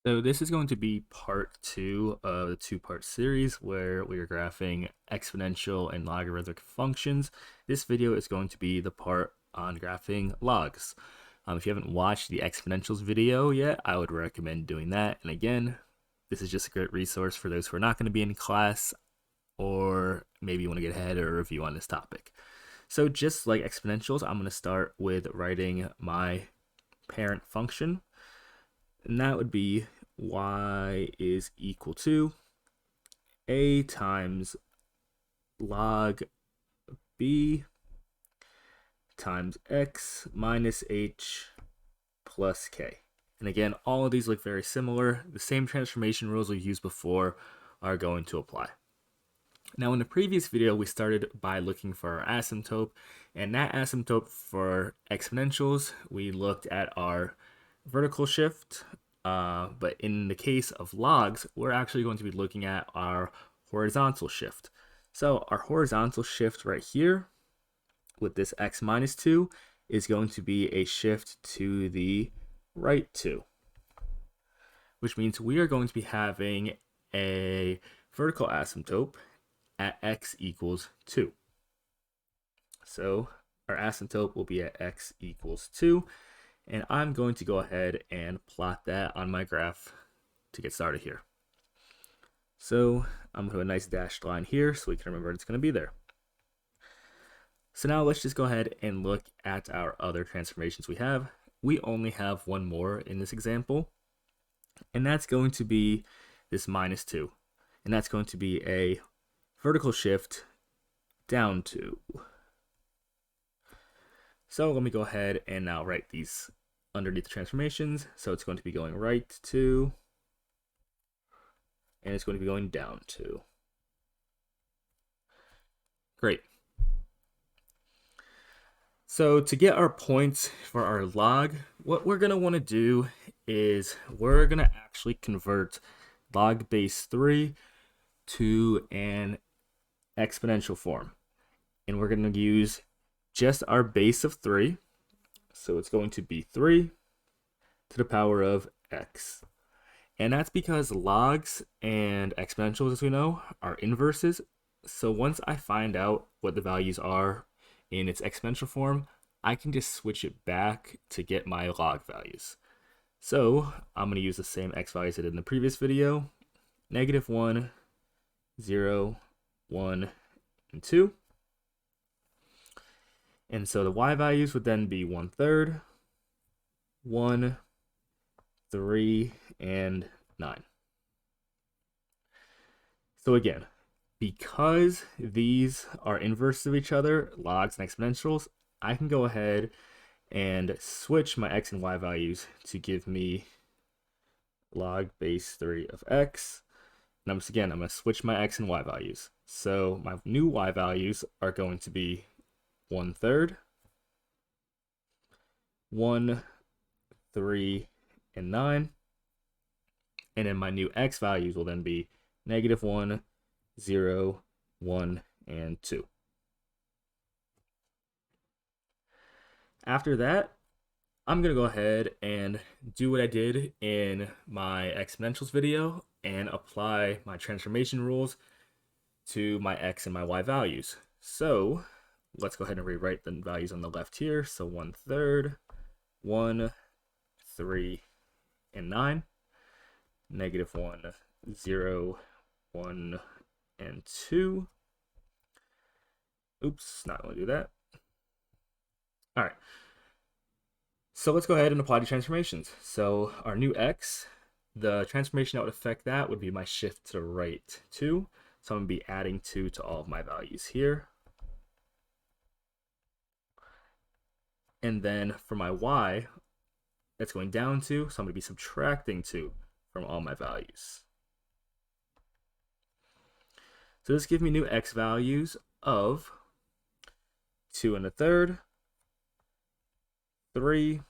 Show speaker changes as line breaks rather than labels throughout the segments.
So this is going to be part two of the two-part series where we are graphing exponential and logarithmic functions. This video is going to be the part on graphing logs. If you haven't watched the exponentials video yet, I would recommend doing that. And again, this is just a great resource for those who are not going to be in class or maybe you want to get ahead or review on this topic. So just like exponentials, I'm going to start with writing my parent function. And that would be y is equal to a times log b times x minus h plus k. And again, all of these look very similar. The same transformation rules we've used before are going to apply. Now, in the previous video, we started by looking for our asymptote, and that asymptote for exponentials, we looked at our vertical shift, but in the case of logs, we're actually going to be looking at our horizontal shift. So our horizontal shift right here with this x minus 2 is going to be a shift to the right 2, which means we are going to be having a vertical asymptote at x equals 2. So our asymptote will be at x equals 2. And I'm going to go ahead and plot that on my graph to get started here. So I'm going to have a nice dashed line here so we can remember it's going to be there. So now let's just go ahead and look at our other transformations we have. We only have one more in this example, and that's going to be this minus 2. And that's going to be a vertical shift down 2. So let me go ahead and now write these underneath the transformations. So it's going to be going right 2, and it's going to be going down 2. Great. So to get our points for our log, what we're going to want to do is we're going to actually convert log base 3 to an exponential form. And we're going to use just our base of 3. So it's going to be 3 to the power of x. And that's because logs and exponentials, as we know, are inverses. So once I find out what the values are in its exponential form, I can just switch it back to get my log values. So I'm going to use the same x values I did in the previous video, -1, 0, 1, and 2. And so the y values would then be 1/3, 1, 3, and 9. So again, because these are inverses of each other, logs and exponentials, I can go ahead and switch my x and y values to give me log base 3 of x. And I'm going to switch my x and y values. So my new y values are going to be 1/3, 1, 3, and 9. And then my new x values will then be -1, 0, 1, and 2. After that, I'm going to go ahead and do what I did in my exponentials video and apply my transformation rules to my x and my y values. So let's go ahead and rewrite the values on the left here. So 1/3, 1, 3, and 9. -1, 0, 1, and 2. Oops, not going to do that. All right. So let's go ahead and apply the transformations. So our new x, the transformation that would affect that would be my shift to the right 2. So I'm going to be adding 2 to all of my values here. And then for my y, that's going down 2. So I'm going to be subtracting 2 from all my values. So this gives me new x values of 2 1/3, 3,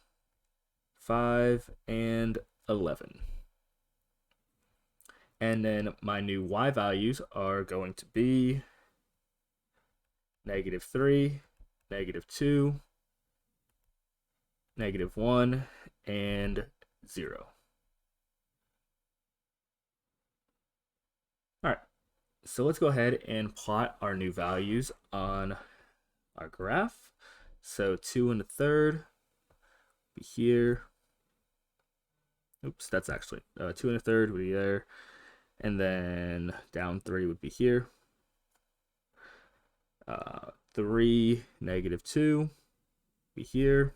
5, and 11. And then my new y values are going to be -3, -2, -1, and 0. So let's go ahead and plot our new values on our graph. So 2 and a third be here. Oops, that's actually 2 and a third would be there. And then down 3 would be here. 3, -2 be here.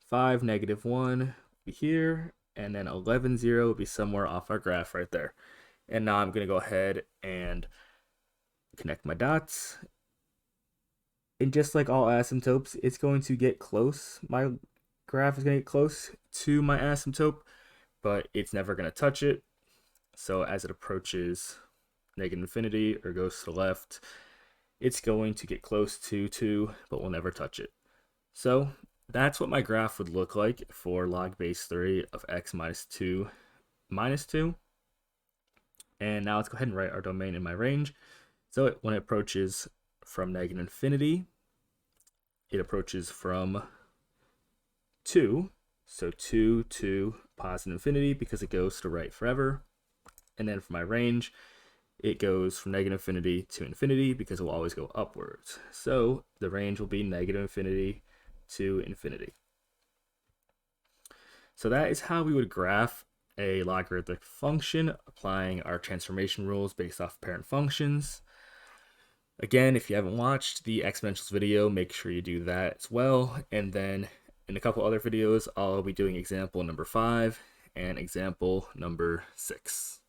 5, -1 be here. And then 11, 0 would be somewhere off our graph right there. And now I'm going to go ahead and connect my dots. And just like all asymptotes, it's going to get close. My graph is going to get close to my asymptote, but it's never going to touch it. So as it approaches -infinity or goes to the left, it's going to get close to 2, but will never touch it. So that's what my graph would look like for log base 3 of x minus 2 minus 2. And now let's go ahead and write our domain in my range. So when it approaches from -infinity, it approaches from 2. So 2 to positive infinity because it goes to the right forever. And then for my range, it goes from -infinity to infinity because it will always go upwards. So the range will be -infinity to infinity. So that is how we would graph a logarithmic function, applying our transformation rules based off parent functions. Again, if you haven't watched the exponentials video, make sure you do that as well. And then in a couple other videos, I'll be doing example number 5 and example number 6.